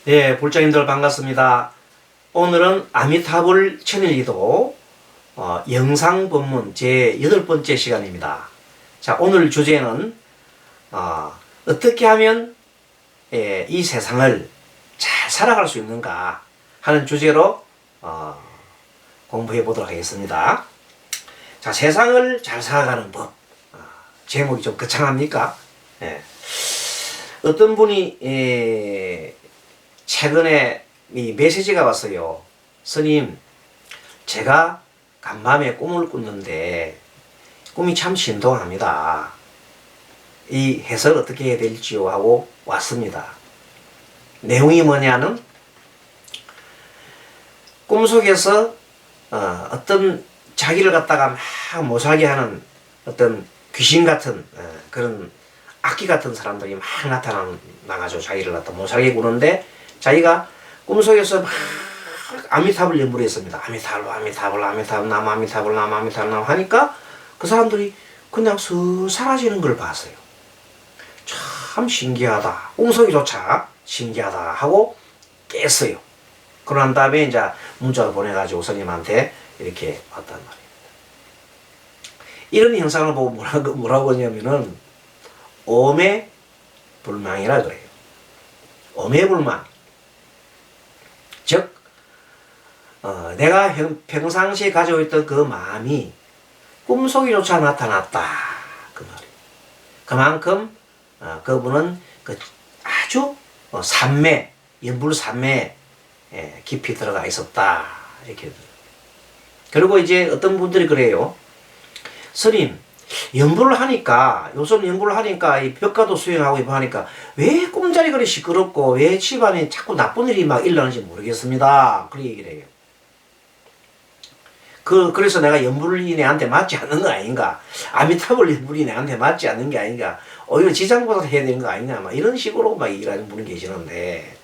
예, 불장님들 반갑습니다. 오늘은 아미타불 천일기도 영상 법문 제 8번째 시간입니다. 자, 오늘 주제는 어떻게 하면 이 세상을 잘 살아갈 수 있는가 하는 주제로 공부해 보도록 하겠습니다. 자, 세상을 잘 살아가는 법. 제목이 좀 거창합니까? 예. 어떤 분이 최근에 이 메시지가 왔어요. 스님, 제가 간밤에 꿈을 꿨는데 꿈이 참 신통합니다. 이 해석을 어떻게 해야 될지요 하고 왔습니다. 내용이 뭐냐는 꿈속에서 어떤 자기를 갖다가 막 못살게 하는 어떤 귀신 같은 그런 악기 같은 사람들이 막 나타나가지고 자기를 갖다 못살게 구는데 자기가 꿈속에서 막 아미타불 연부를 했습니다. 아미타불, 아미타불, 아미타불, 나무, 아미타불, 나무, 아미타불, 나무 하니까 그 사람들이 그냥 슥 사라지는 걸 봤어요. 참 신기하다. 꿈속이조차 신기하다 하고 깼어요. 그러고 난 다음에 이제 문자를 보내가지고 스님한테 이렇게 왔단 말입니다. 이런 현상을 보고 뭐라고 하냐면은 오매불망이라 그래요. 오매불망. 즉, 내가 평상시에 가지고 있던 그 마음이 꿈속에조차 나타났다. 그 말이에요. 그만큼, 그분은 아주 산매, 연불산매에 깊이 들어가 있었다. 이렇게. 그리고 이제 어떤 분들이 그래요. 스님, 연불을 하니까, 요즘 연불을 하니까, 이 벽가도 수행하고 이거 하니까, 왜 꿈자리 그리 시끄럽고, 왜 집안에 자꾸 나쁜 일이 막 일어나는지 모르겠습니다. 그렇게 얘기를 해요. 그래서 내가 연불이 내한테 맞지 않는 거 아닌가? 아미타불 연불이 내한테 맞지 않는 게 아닌가? 오히려 지장보다 해야 되는 거 아니냐? 막 이런 식으로 막 얘기하는 분이 계시는데,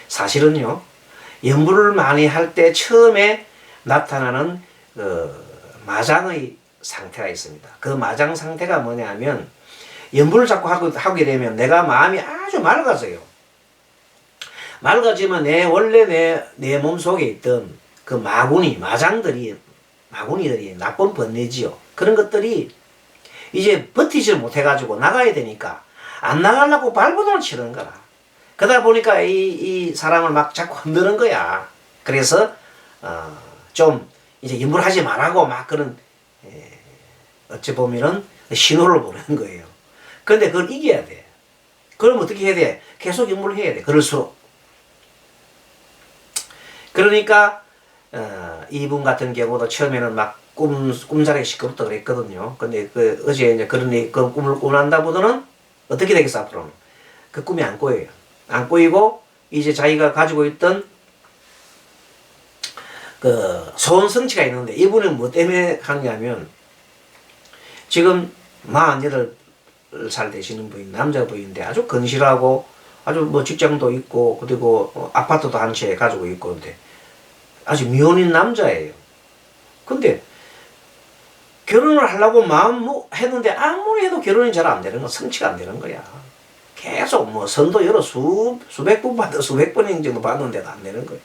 사실은요, 연불을 많이 할 때 처음에 나타나는 마장의 상태가 있습니다. 그 마장 상태가 뭐냐면 연불을 자꾸 하게 되면 내가 마음이 아주 맑아져요. 맑아지면 원래 내 몸속에 있던 그 마구니들이 나쁜 번뇌지요. 그런 것들이 이제 버티질 못해가지고 나가야 되니까 안 나가려고 발버둥을 치는 거라. 그러다 보니까 이 사람을 막 자꾸 흔드는 거야. 그래서 좀 이제 연불하지 말라고 막 그런 어찌 보면은 신호를 보내는 거예요. 그런데 그걸 이겨야 돼. 그럼 어떻게 해야 돼? 계속 연불을 해야 돼. 그럴수록. 그러니까 이분 같은 경우도 처음에는 막 꿈자리가 시끄럽다 그랬거든요. 근데 어제 이제 그 꿈을 꾸고 난 다음부터는 어떻게 되겠어 앞으로는? 그 꿈이 안 꼬여요. 안 꼬이고 이제 자기가 가지고 있던 그 소원 성취가 있는데 이분은 뭐 때문에 하느냐면 지금 48살 되시는 분이 남자 분인데 아주 건실하고 아주 뭐 직장도 있고 그리고 아파트도 한 채 가지고 있고 근데 아주 미혼인 남자예요. 근데 결혼을 하려고 마음 했는데 아무리 해도 결혼이 잘 안 되는 거 성취가 안 되는 거야. 계속 뭐 선도 여러 수백 번 받아 수백 번 정도 받는데도 안 되는 거예요.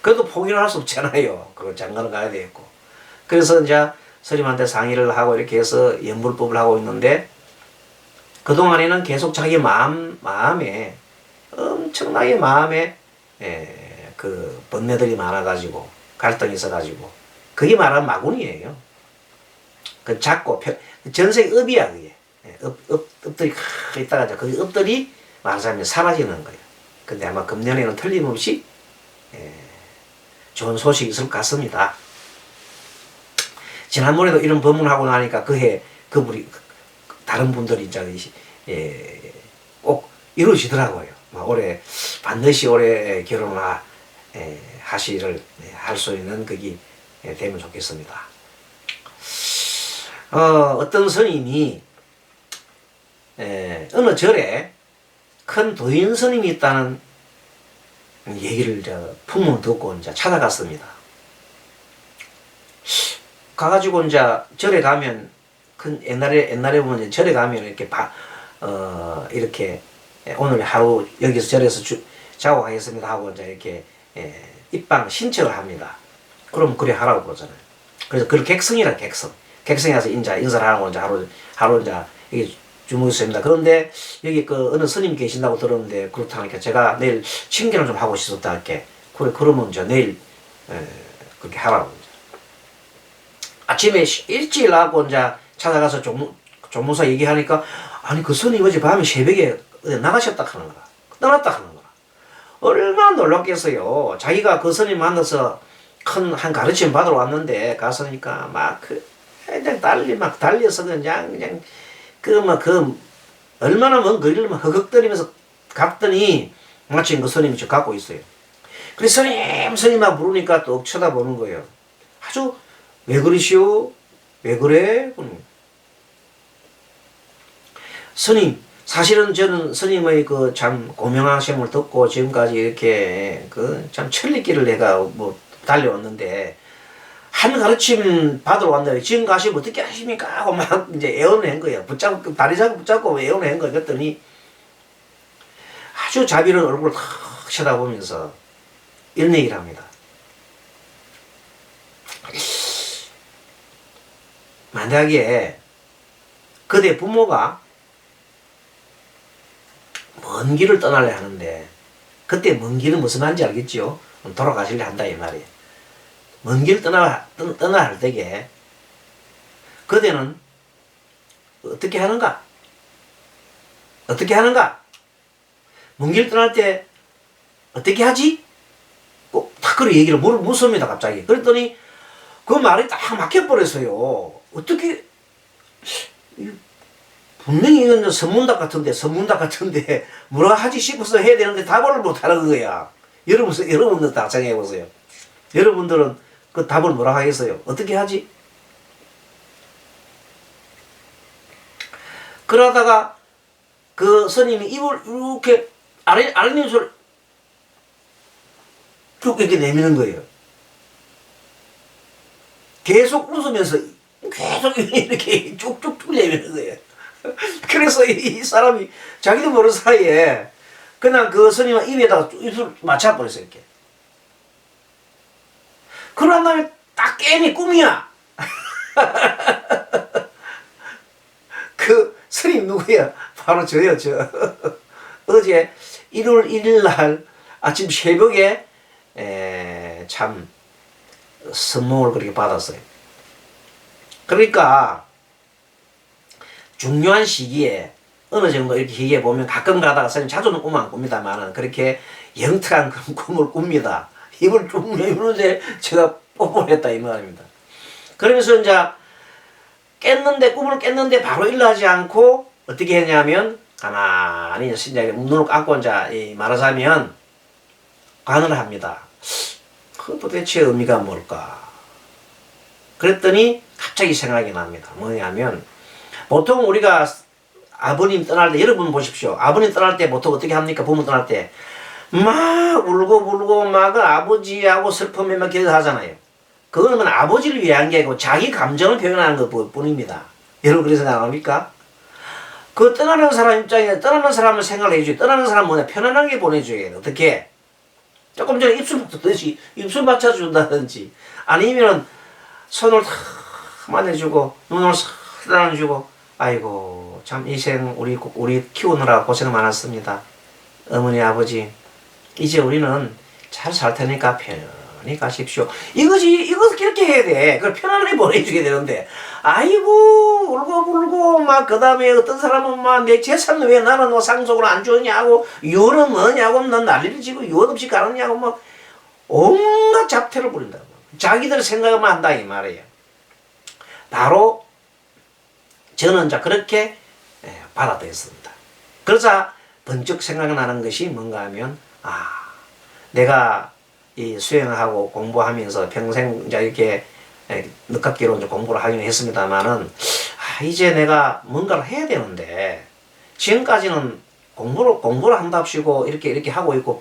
그래도 포기를 할 수 없잖아요. 그거 장가를 가야 되겠고. 그래서 이제 스님한테 상의를 하고 이렇게 해서 연불법을 하고 있는데 그동안에는 계속 자기 마음에 엄청나게 마음에 그 번뇌들이 많아가지고 갈등이 있어가지고 그게 말하는 마군이에요. 그 작고 전생 업이야 그게. 업들이 있다가 그 업들이 말하자면 사라지는 거예요. 근데 아마 금년에는 틀림없이 좋은 소식이 있을 것 같습니다. 지난번에도 이런 법문하고 나니까 그분이 다른 분들이 이제 꼭 이루어지더라고요. 올해 반드시 올해 결혼을 할 수 있는 그게 되면 좋겠습니다. 어떤 스님이 어느 절에 큰 도인 스님이 있다는 얘기를 풍문을 듣고 이제 찾아갔습니다. 가가지고 이제 절에 가면 옛날에 보면 절에 가면 이렇게 이렇게 오늘 하루 여기서 저래서 자고 가겠습니다 하고 이제 이렇게 입방 신청을 합니다. 그럼 그래 하라고 그러잖아요. 그래서 그걸 객성이라 객성. 객성에 가서 인사를 하고 이제 하루 이제 이게 주무셨습니다. 그런데 여기 그 어느 스님 계신다고 들었는데 그렇다니까 제가 내일 칭견을 좀 하고 싶었다 할게. 그래 그러면 이제 내일 그렇게 하라고. 아침에 일찍 나가고 이제 찾아가서 조무사 얘기하니까 아니 그 스님 어제 밤에 새벽에 나가셨다 하는 거라. 떠났다 하는 거라. 얼마나 놀랐겠어요. 자기가 그 스님 만나서 큰 한 가르침 받으러 왔는데 갔으니까 막 그냥 막 달려서 그냥 얼마나 먼 거리를 막 허걱거리면서 갔더니 마침 그 스님이 저 갖고 있어요. 그래서 스님아 부르니까 또 쳐다보는 거예요. 아주 왜 그러시오? 왜 그래? 스님, 사실은 저는 스님의 그 참 고명하심을 듣고 지금까지 이렇게 그 참 천리길을 내가 뭐 달려왔는데 한 가르침 받으러 왔는데 지금 가시면 어떻게 하십니까? 하고 막 이제 애원을 한 거예요. 다리 잡고 붙잡고 애원을 한 거예요. 그랬더니 아주 자비로운 얼굴을 탁 쳐다보면서 이런 얘기를 합니다. 만약에 그대 부모가 먼 길을 떠나려 하는데 그때 먼 길은 무슨 말인지 알겠죠? 돌아가시려 한다 이 말이에요. 먼 길 떠나야 할 때에 그대는 어떻게 하는가? 어떻게 하는가? 먼 길 떠날 때 어떻게 하지? 꼭 딱 그런 얘기를 묻습니다 갑자기. 그랬더니 그 말이 딱 막혀버렸어요. 어떻게 분명히 이건 선문답 같은데 뭐라 하지 싶어서 해야 되는데 답을 못하는 거야. 여러분들 다 생각해보세요. 여러분들은 그 답을 뭐라 하겠어요? 어떻게 하지? 그러다가 그 스님이 입을 이렇게 아랫입술 쭉 이렇게 내미는 거예요. 계속 웃으면서 계속 이렇게 쭉쭉쭉 내미는 거예요. 그래서 이 사람이 자기도 모르는 사이에 그냥 그 스님 입에다가 입술 맞춰버렸어요. 이렇게. 그런 다음에 딱 깨니 꿈이야. 그 스님 누구야? 바로 저요, 저. 어제 1월 1일 날 아침 새벽에 참 선몽을 그렇게 받았어요. 그러니까 중요한 시기에 어느 정도 이렇게 얘기해 보면 가끔 가다가 선생님 자주는 꿈 안 꿉니다만은 그렇게 영특한 그런 꿈을 꿉니다. 입을 쭉 내밀는데 제가 뽀뽀했다 이 말입니다. 그러면서 이제 꿈을 깼는데 바로 일어나지 않고 어떻게 했냐면 가만히 이제 눈을 감고 이제 말하자면 관을 합니다. 그 도대체 의미가 뭘까? 그랬더니 갑자기 생각이 납니다. 뭐냐면 보통 우리가 아버님 떠날 때 여러분 보십시오. 아버님 떠날 때 보통 어떻게 합니까? 부모 떠날 때 막 울고 막 아버지하고 슬픔에 막 기도하잖아요. 그거는 아버지를 위한 게 아니고 자기 감정을 표현하는 것 뿐입니다. 여러분 그렇게 생각 안 합니까? 그 떠나는 사람 입장에 떠나는 사람을 생각을 해줘야 떠나는 사람 뭐냐 편안하게 보내줘야 돼. 어떻게? 조금 전에 입술 맞춰준다든지 아니면 손을 탁 만져주고 눈을 싹 따라주고 아이고 참 이생 우리 키우느라 고생 많았습니다. 어머니 아버지 이제 우리는 잘 살 테니까 편히 가십시오. 이것을 그렇게 해야 돼. 그걸 편안하게 보내주게 되는데 아이고 울고 막 그 다음에 어떤 사람은 막 내 재산은 왜 나는 뭐 상속을 안 주냐고 유언은 뭐냐고 넌 난리를 치고 유언 없이 가느냐고 막 온갖 잡태를 부린다고. 자기들 생각만 한다 이 말이에요. 바로 저는 이제 그렇게 받아들였습니다. 그러자 번쩍 생각나는 것이 뭔가 하면 내가 이 수행하고 공부하면서 평생 이제 이렇게 늦깎이로 이제 공부를 하긴 했습니다만은 이제 내가 뭔가를 해야 되는데 지금까지는 공부를 한답시고 이렇게 하고 있고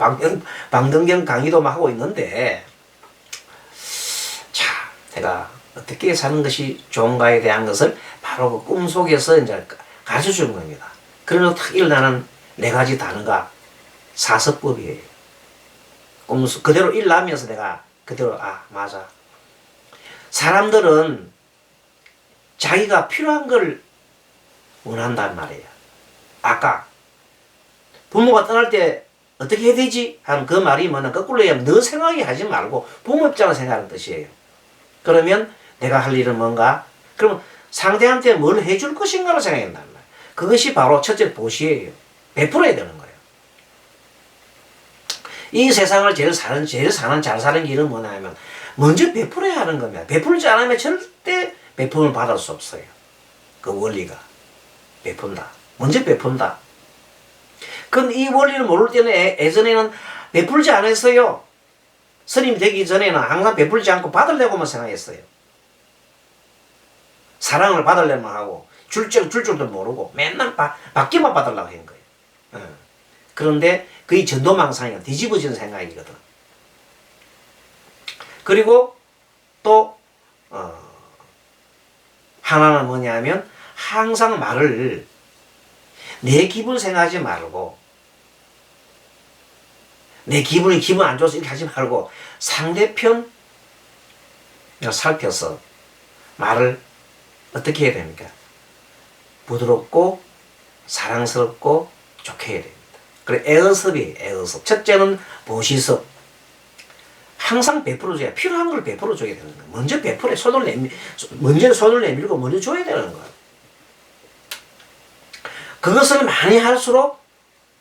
방등경 강의도 막 하고 있는데 자 내가 어떻게 사는 것이 좋은가에 대한 것을 바로 그 꿈속에서 이제 가르쳐 주는 겁니다. 그러면서 탁 일어나는 네 가지 단어가 사서법이에요. 그대로 일나면서 내가 그대로 맞아. 사람들은 자기가 필요한 걸 원한단 말이에요. 아까 부모가 떠날 때 어떻게 해야 되지? 하는 그 말이 뭐냐, 거꾸로 얘기하면 너 생각이 하지 말고 부모 입장을 생각하는 뜻이에요. 그러면 내가 할 일은 뭔가? 그러면 상대한테 뭘 해줄 것인가를 생각한단 말이에요. 그것이 바로 첫째 보시예요. 베풀어야 되는 거예요. 이 세상을 제일 잘 사는 길은 뭐냐 하면 먼저 베풀어야 하는 겁니다. 베풀지 않으면 절대 베품을 받을 수 없어요. 그 원리가. 베푼다. 먼저 베푼다. 근데 이 원리를 모를 때는 예전에는 베풀지 않았어요. 스님이 되기 전에는 항상 베풀지 않고 받으려고만 생각했어요. 사랑을 받으려면 하고 줄 줄도 모르고 맨날 받기만 받으려고 한 거예요. 그런데 그게 전도망상이야. 뒤집어진 생각이거든. 그리고 또 하나는 뭐냐면 항상 말을 내 기분 생각하지 말고 내 기분 안 좋아서 이렇게 하지 말고 상대편 살펴서 말을 어떻게 해야 됩니까? 부드럽고 사랑스럽고 좋게 해야 됩니다. 그래 애어섭이에요. 애어섭. 첫째는 보시섭. 항상 베풀어줘야 필요한 걸 베풀어줘야 되는 거야. 먼저 베풀어 먼저 손을 내밀고 먼저 줘야 되는 거야. 그것을 많이 할수록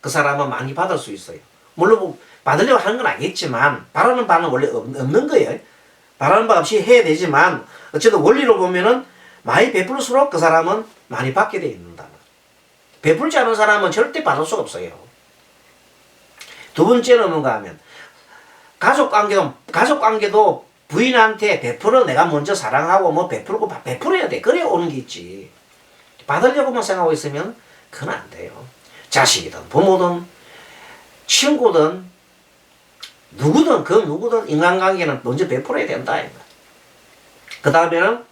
그 사람은 많이 받을 수 있어요. 물론 뭐 받으려고 하는 건 아니겠지만 바라는 바는 원래 없는 거예요. 바라는 바 없이 해야 되지만 어쨌든 원리로 보면은 많이 베풀수록 그 사람은 많이 받게 되어 있는다. 베풀지 않은 사람은 절대 받을 수가 없어요. 두 번째는 뭔가 하면 가족관계도 부인한테 베풀어 내가 먼저 사랑하고 뭐 베풀어야 돼. 그래야 오는 게 있지. 받으려고만 생각하고 있으면 그건 안 돼요. 자식이든 부모든 친구든 누구든 인간관계는 먼저 베풀어야 된다. 그 다음에는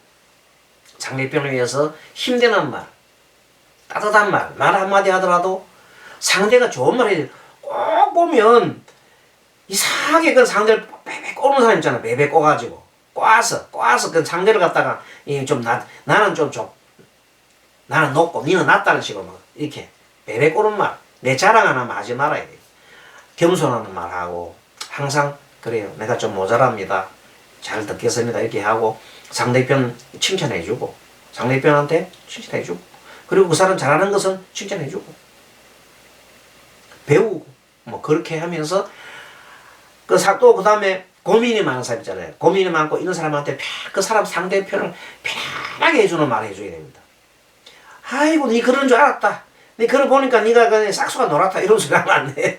상대편을 위해서 힘되는 말, 따뜻한 말 한마디 하더라도 상대가 좋은 말 해야 돼. 꼭 보면 이상하게 그 상대를 베베 꼬는 사람 있잖아. 베베 꼬가지고 꼬아서 그 상대를 갖다가 나는 높고 니는 낮다는 식으로 막 이렇게 베베 꼬는 말, 내 자랑 하나만 하지 말아야 돼. 겸손하는 말하고 항상 그래요. 내가 좀 모자랍니다. 잘 듣겠습니다. 이렇게 하고 상대편 칭찬해주고 상대편한테 칭찬해주고 그리고 그 사람 잘하는 것은 칭찬해주고 배우고 뭐 그렇게 하면서 그 다음에 고민이 많은 사람 있잖아요. 고민이 많고 이런 사람한테 그 사람 상대편을 편하게 해주는 말 해줘야 됩니다. 아이고 니 그런 줄 알았다. 니 그걸 보니까 니가 그냥 싹수가 놀았다. 이런 소리 하면 안 돼.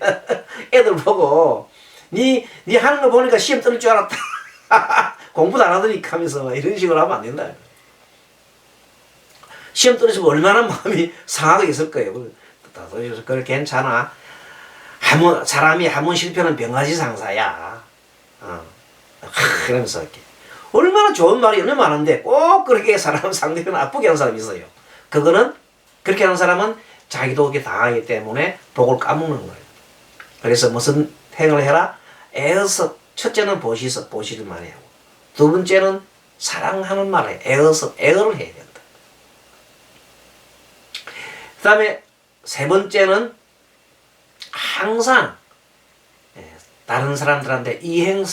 애들 보고 니 하는 거 보니까 시험 떨릴 줄 알았다. 공부도 안 하더니까 하면서 이런 식으로 하면 안 된다. 시험 떨어지면 얼마나 마음이 상하게 있을 거예요. 그래 괜찮아. 사람이 한 번 실패는 병가지 상사야. 그러면서 이렇게 얼마나 좋은 말이 얼마나 많은데 꼭 그렇게 상대편 아프게 하는 사람이 있어요. 그거는 그렇게 하는 사람은 자기도 그렇게 당하기 때문에 복을 까먹는 거예요. 그래서 무슨 행을 해라? 애어서 첫째는 보시를 많이 하고 두 번째는 사랑하는 말에 애어를 해야 된다. 그 다음에 세 번째는 항상 다른 사람들한테 이행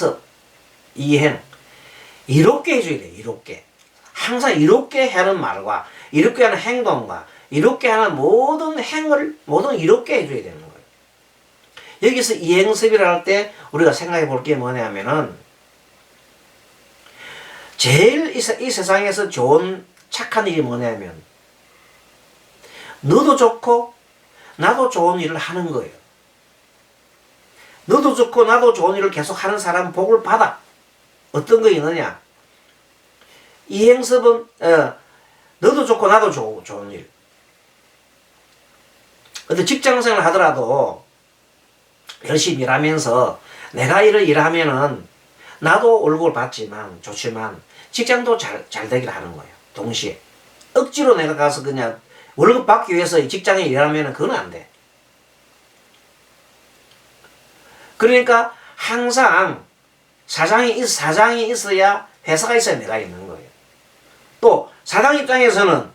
이롭게 해줘야 돼요. 이롭게 항상 이롭게 하는 말과 이롭게 하는 행동과 이롭게 하는 모든 이롭게 해줘야 되는 거예요. 여기서 이행섭이라 할 때 우리가 생각해 볼 게 뭐냐면은 제일 이 세상에서 좋은 착한 일이 뭐냐면 너도 좋고 나도 좋은 일을 하는 거예요. 너도 좋고 나도 좋은 일을 계속 하는 사람은 복을 받아. 어떤 거 있느냐? 이행섭은 너도 좋고 나도 좋은 일. 근데 직장생활 하더라도 열심히 일하면서 내가 일하면은 나도 월급을 받지만 좋지만 직장도 잘 되길 하는 거예요. 동시에 억지로 내가 가서 그냥 월급 받기 위해서 이 직장에 일하면은 그건 안 돼. 그러니까 항상 사장이 있어야 회사가 있어야 내가 있는 거예요. 또 사장 입장에서는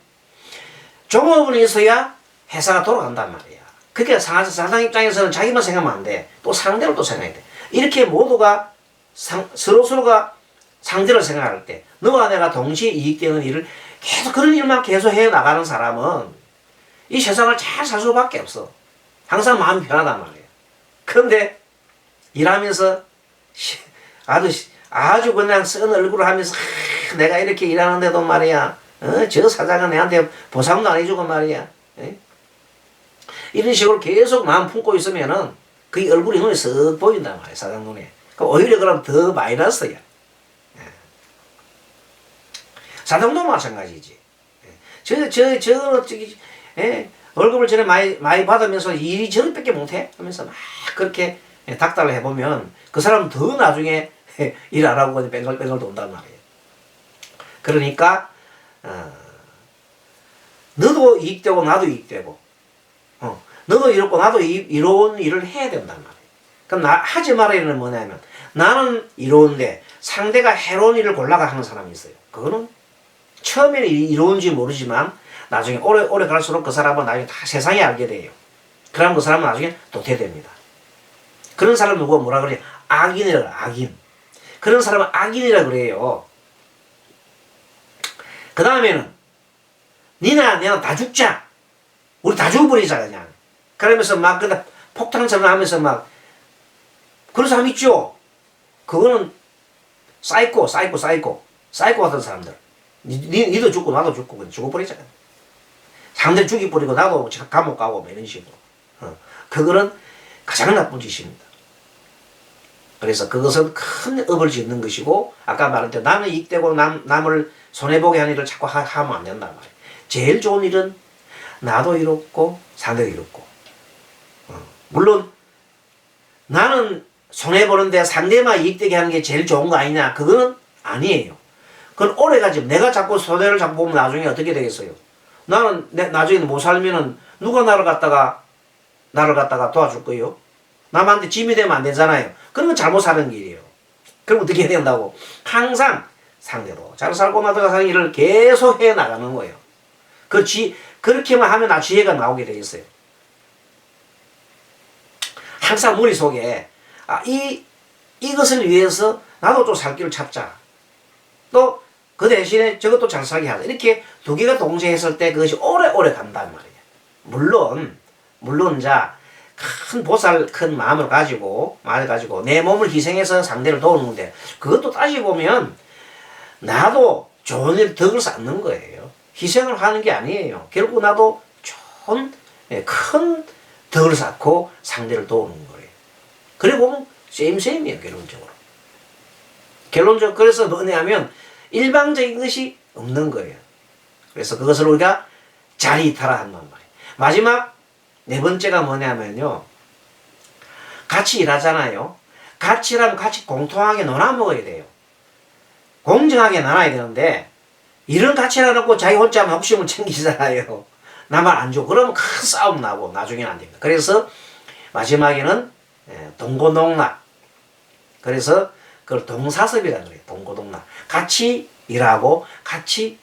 종업원이 있어야 회사가 돌아간단 말이야. 그러니까 사장 입장에서는 자기만 생각하면 안 돼. 또 상대를 또 생각해야 돼. 이렇게 모두가 서로가 상대를 생각할 때 너와 내가 동시에 이익되는 일을 계속 그런 일만 계속 해 나가는 사람은 이 세상을 잘 살 수밖에 없어. 항상 마음이 편하단 말이에요. 그런데 일하면서 아주 그냥 쓴 얼굴을 하면서 내가 이렇게 일하는데도 말이야, 저 사장은 내한테 보상도 안 해주고 말이야, 이런 식으로 계속 마음 품고 있으면은 그 얼굴이 눈에 쓱 보인단 말이야, 사장 눈에. 오히려 그럼 더 마이너스야. 사장도 마찬가지지. 저기, 월급을 전에 많이 받으면서 일이 저렇게밖에 못해? 하면서 막 그렇게 닥달을 해보면 그 사람은 더 나중에 일 안 하고 뺑글뺑글 돈단 말이에요. 그러니까, 너도 이익되고 나도 이익되고, 너도 이롭고 나도 이로운 일을 해야 된단 말이에요. 그럼 하지 말아야 하는 뭐냐면, 나는 이로운데 상대가 해로운 일을 골라가 하는 사람이 있어요. 그거는 처음에는 이로운지 모르지만 나중에 오래 갈수록 그 사람은 나중에 다 세상에 알게 돼요. 그럼 그 사람은 나중에 도태됩니다. 그런 사람 누가 뭐라 그래요? 악인이라 그래요. 악인. 그런 사람은 악인이라 그래요. 그 다음에는 니나 내가 다 죽자. 우리 다 죽어버리자 그냥. 그러면서 막 그다 폭탄처럼 하면서 막 그런 사람 있죠. 그거는 사이코 같은 사람들. 니도 죽고 나도 죽고 그냥 죽어버리자. 상대 죽여버리고 나도 감옥 가고 뭐 이런 식으로. 그거는 가장 나쁜 짓입니다. 그래서 그것은 큰 업을 짓는 것이고, 아까 말한 대로 나는 이익되고 남을 손해보게 하는 일을 자꾸 하면 안 된단 말이에요. 제일 좋은 일은 나도 이롭고 상대도 이롭고. 물론 나는 손해보는데 상대만 이익되게 하는 게 제일 좋은 거 아니냐? 그거는 아니에요. 그건 오래가지. 내가 자꾸 손해를 자꾸 보면 나중에 어떻게 되겠어요? 나는 나중에 못 살면은 누가 나를 갖다가 도와줄 거예요? 남한테 짐이 되면 안 되잖아요. 그러면 잘못 사는 길이에요. 그럼 어떻게 해야 된다고? 항상 상대로 잘 살고 나다가 사는 일을 계속 해 나가는 거예요. 그렇게만 하면 지혜가 나오게 되겠어요. 항상 머릿속에 이것을 위해서 나도 좀 살 길을 찾자. 또 그 대신에 저것도 잘 살게 하자. 이렇게 두 개가 동시에 했을 때 그것이 오래오래 간단 말이에요. 물론 큰 보살 큰 마음을 가지고 내 몸을 희생해서 상대를 도우는데, 그것도 따지보면 나도 좋은 일 덕을 쌓는 거예요. 희생을 하는 게 아니에요. 결국 나도 좋은 큰 덕을 쌓고 상대를 도우는 거예요. 그래 보면 셈이에요. 결론적으로 그래서 뭐냐면 일방적인 것이 없는 거예요. 그래서 그것을 우리가 자리이탈화 한단 말이에요. 마지막 네 번째가 뭐냐면요, 같이 일하잖아요. 같이 일하면 같이 공통하게 나눠 먹어야 돼요. 공정하게 나눠야 되는데, 일은 같이 해놓고 자기 혼자 욕심을 챙기잖아요. 나만 안 줘. 그러면 큰 싸움 나고 나중에는 안 됩니다. 그래서 마지막에는 동고동락. 그래서 그걸 동사섭이라고 그래요. 동고동락. 같이 일하고 같이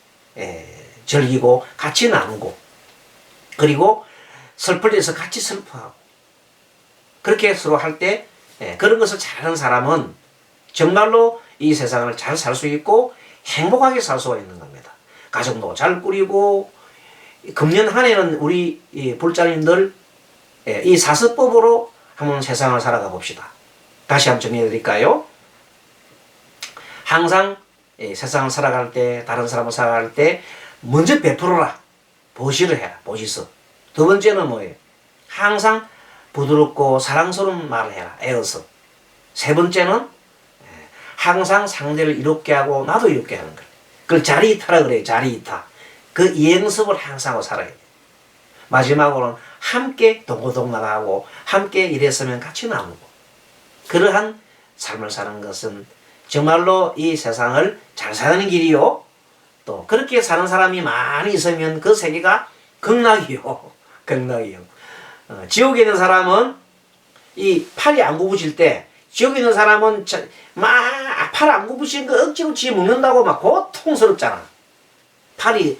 즐기고 같이 나누고, 그리고 슬플 때서 같이 슬퍼하고, 그렇게 서로 할 때 그런 것을 잘하는 사람은 정말로 이 세상을 잘 살 수 있고 행복하게 살 수가 있는 겁니다. 가정도 잘 꾸리고, 금년 한 해는 우리 불자님들 이 사서법으로 한번 세상을 살아가 봅시다. 다시 한번 정리해 드릴까요? 항상 세상을 살아갈 때, 다른 사람을 살아갈 때 먼저 베풀어라. 보시를 해라. 보시서. 두 번째는 뭐예요? 항상 부드럽고 사랑스러운 말을 해라. 애어서. 세 번째는 항상 상대를 이롭게 하고 나도 이롭게 하는 거예요. 그걸 자리이타라 그래요. 자리이타. 그 이행습을 항상 하고 살아야 돼요. 마지막으로는 함께 동고동락하고 함께 일했으면 같이 나누고, 그러한 삶을 사는 것은 정말로 이 세상을 잘 사는 길이요. 또 그렇게 사는 사람이 많이 있으면 그 세계가 극락이요. 극락이요. 지옥에 있는 사람은 이 팔이 안 굽어질 때 지역에 있는 사람은 막 팔 안 굽어진 거 억지로 지 먹는다고 막 고통스럽잖아. 팔이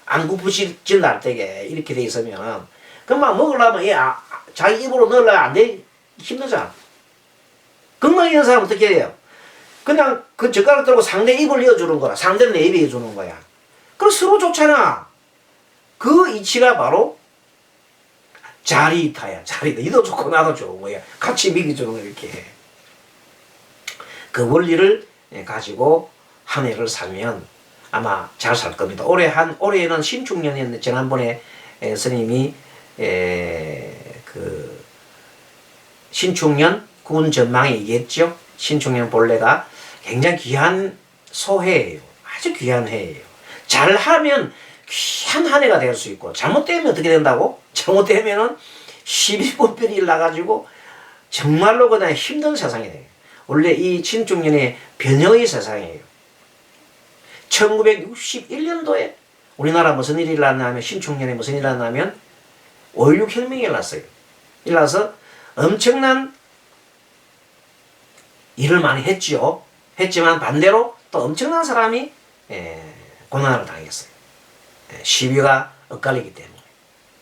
안 굽어질 날 때게 이렇게 돼 있으면 그럼 막 먹으려면 자기 입으로 넣으려면 안 돼. 힘들잖아. 건강에 있는 사람은 어떻게 해요? 그냥 그 젓가락 들고 상대 입을 이어주는 거라. 상대는 내 입에 이어주는 거야. 그럼 서로 좋잖아. 그 이치가 바로 자리타야. 자리타. 이도 좋고 나도 좋은 거야. 같이 먹여주는 거 이렇게. 그 원리를 가지고 한 해를 살면 아마 잘 살 겁니다. 올해는 신축년이었는데 지난번에 스님이 그 신축년 군 전망에 얘기했죠. 신축년 본래가 굉장히 귀한 소해예요. 아주 귀한 해예요. 잘하면 귀한 한 해가 될 수 있고 잘못되면 어떻게 된다고? 잘못되면은 12분별이 나가지고 정말로 그냥 힘든 세상이 돼요. 원래 이 신축년의 변형의 세상이에요. 1961년도에 우리나라 무슨 일이 일어났냐면 신축년에 무슨 일이 일어났냐면 5.16 혁명이 일어났어요. 일어나서 엄청난 일을 많이 했지요. 했지만 반대로 또 엄청난 사람이 고난을 당했어요. 시위가 엇갈리기 때문에.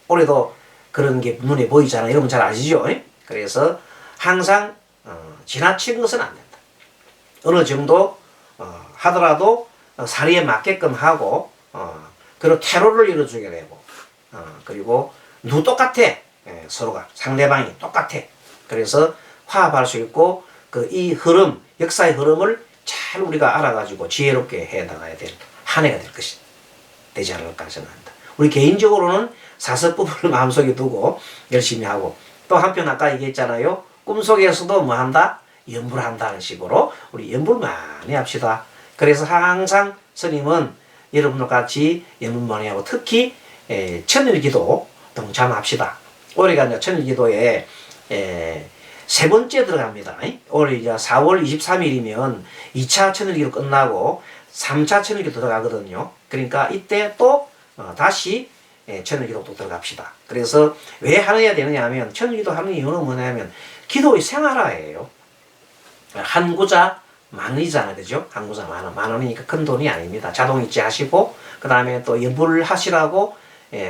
올해도 그런 게 눈에 보이잖아요. 여러분 잘 아시죠? 그래서 항상 지나치는 것은 안 된다. 어느 정도 하더라도 사리에 맞게끔 하고 그리고 테러를 이뤄주게 되고 그리고 누구 똑같아. 서로가 상대방이 똑같아. 그래서 화합할 수 있고 이 흐름, 역사의 흐름을 잘 우리가 알아가지고 지혜롭게 해나가야 될 한 해가 될 것이 되지 않을까 생각합니다. 우리 개인적으로는 사서법을 마음속에 두고 열심히 하고 또 한편 아까 얘기했잖아요. 꿈속에서도 뭐 한다? 연불 한다는 식으로 우리 연불 많이 합시다. 그래서 항상 스님은 여러분들 같이 연불 많이 하고 특히 천일기도 동참합시다. 올해가 이제 천일기도에 세 번째 들어갑니다. 올해 이제 4월 23일이면 2차 천일기로 끝나고 3차 천일기로 들어가거든요. 그러니까 이때 또 다시 천일기도 또 들어갑시다. 그래서 왜 하셔야 되느냐 하면 천일기도 하는 이유는 뭐냐면 기도의 생활화예요. 한구자 만원이잖아요. 그죠? 한구자 만원. 만원이니까 큰 돈이 아닙니다. 자동이체 하시고 그 다음에 또 연불 하시라고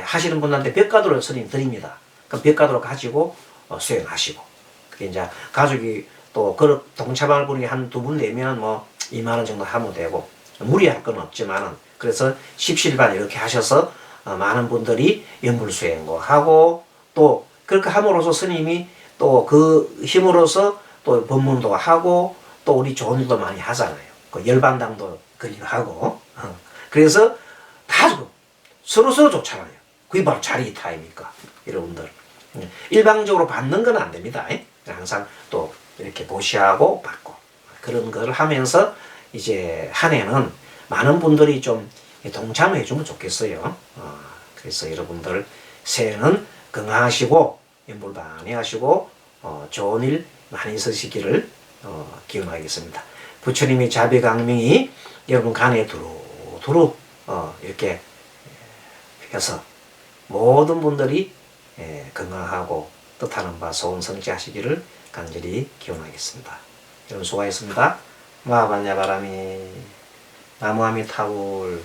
하시는 분한테 벽가도를 스님 드립니다. 그 벽가도를 가지고 수행하시고 그게 이제 가족이 또 그릇 동참할 분이 한 두 분 되면 뭐 2만원 정도 하면 되고 무리할 건 없지만은 그래서 십실반 이렇게 하셔서 많은 분들이 연불 수행도 하고 또 그렇게 함으로써 스님이 또 그 힘으로써 또 법문도 하고 또 우리 좋은 일도 많이 하잖아요. 그 열반당도 그리고 하고 그래서 다 좋고 서로서로 좋잖아요. 그게 바로 자리이타 아닙니까? 여러분들 일방적으로 받는 건 안 됩니다. 항상 또 이렇게 보시하고 받고 그런 걸 하면서 이제 한 해는 많은 분들이 좀 동참해 주면 좋겠어요. 그래서 여러분들 새해는 건강하시고 연불 많이 하시고 좋은 일 많이 있으시기를 기원하겠습니다. 부처님의 자비강명이 여러분 간에 두루두루 이렇게 해서 모든 분들이 건강하고 뜻하는 바 좋은 성취하시기를 간절히 기원하겠습니다. 여러분 수고하셨습니다. 마하반야바라미 나무아미타불